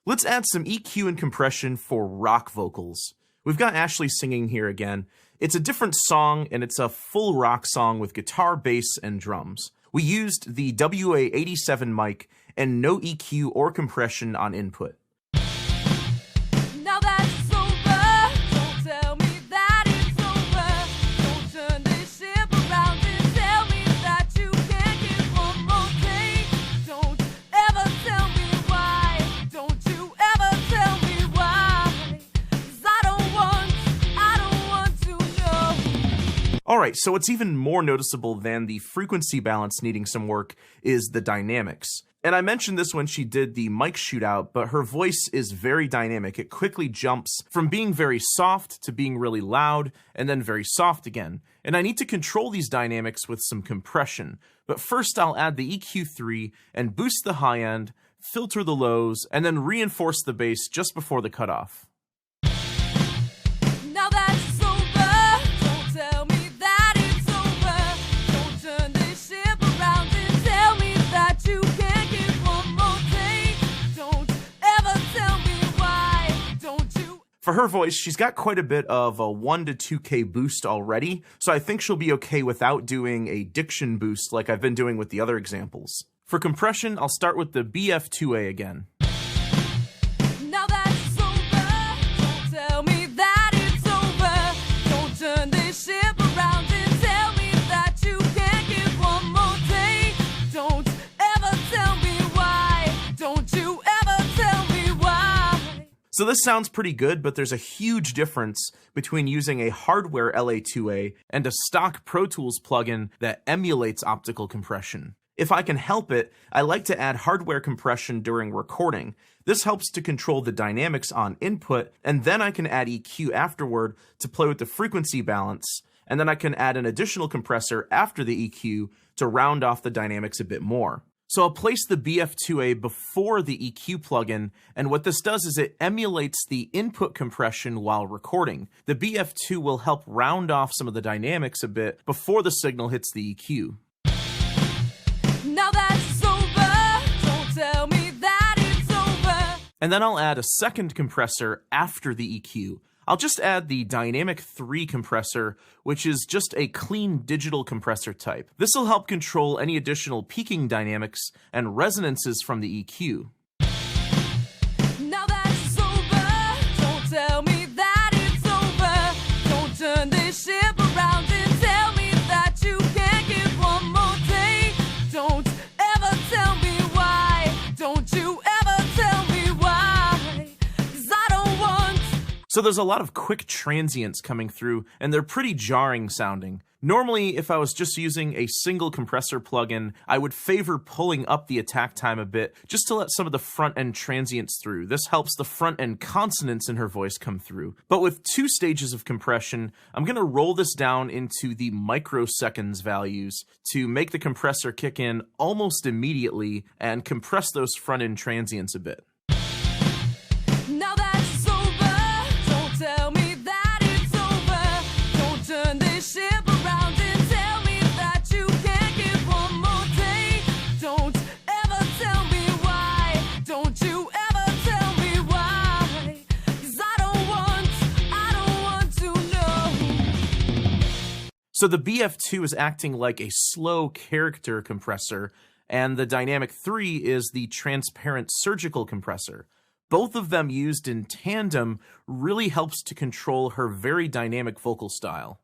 Let's add some EQ and compression for rock vocals. We've got Ashley singing here again. It's a different song, and it's a full rock song with guitar, bass, and drums. We used the WA-87 mic and no EQ or compression on input. Now that it's over, don't tell me that it's over. Don't turn this ship around and tell me that you can't keep on more take. Don't ever tell me why. Don't you ever tell me why. 'Cause I don't want to know. Alright, so what's even more noticeable than the frequency balance needing some work is the dynamics. And I mentioned this when she did the mic shootout, but her voice is very dynamic. It quickly jumps from being very soft to being really loud, and then very soft again. And I need to control these dynamics with some compression. But first I'll add the EQ3 and boost the high end, filter the lows, and then reinforce the bass just before the cutoff. Now that it's over, don't tell me that it's over. Don't turn this ship around and tell me that you can't keep on more take. Don't ever tell me why. Don't you? For her voice, she's got quite a bit of a 1 to 2K boost already, so I think she'll be okay without doing a diction boost like I've been doing with the other examples. For compression, I'll start with the BF2A again. Now that it's over, don't tell me that it's over. Don't turn this ship around and tell me that you can't keep on more take. Don't ever tell me why. Don't you ever tell me why. So this sounds pretty good, but there's a huge difference between using a hardware LA2A and a stock Pro Tools plugin that emulates optical compression. If I can help it, I like to add hardware compression during recording. This helps to control the dynamics on input, and then I can add EQ afterward to play with the frequency balance, and then I can add an additional compressor after the EQ to round off the dynamics a bit more. So I'll place the BF2A before the EQ plugin, and what this does is it emulates the input compression while recording. The BF2 will help round off some of the dynamics a bit before the signal hits the EQ. Now that it's over, don't tell me that it's over. And then I'll add a second compressor after the EQ. I'll just add the Dynamic 3 compressor, which is just a clean digital compressor type. This will help control any additional peaking dynamics and resonances from the EQ. Now that it's over, don't tell me that it's over. Don't turn this ship around and tell me that you can't keep on more take. Don't ever tell me why. Don't you ever tell me why. 'Cause I don't want. So there's a lot of quick transients coming through, and they're pretty jarring sounding. Normally, if I was just using a single compressor plugin, I would favor pulling up the attack time a bit just to let some of the front-end transients through. This helps the front-end consonants in her voice come through. But with 2 stages of compression, I'm going to roll this down into the microseconds values to make the compressor kick in almost immediately and compress those front-end transients a bit. Now that it's over, don't tell me that it's over. Don't turn this ship around and tell me that you can't keep on more take. Don't ever tell me why. Don't you ever tell me why. 'Cause I don't want to know. So the BF2 is acting like a slow character compressor, and the Dynamic 3 is the transparent surgical compressor. Both of them used in tandem really helps to control her very dynamic vocal style.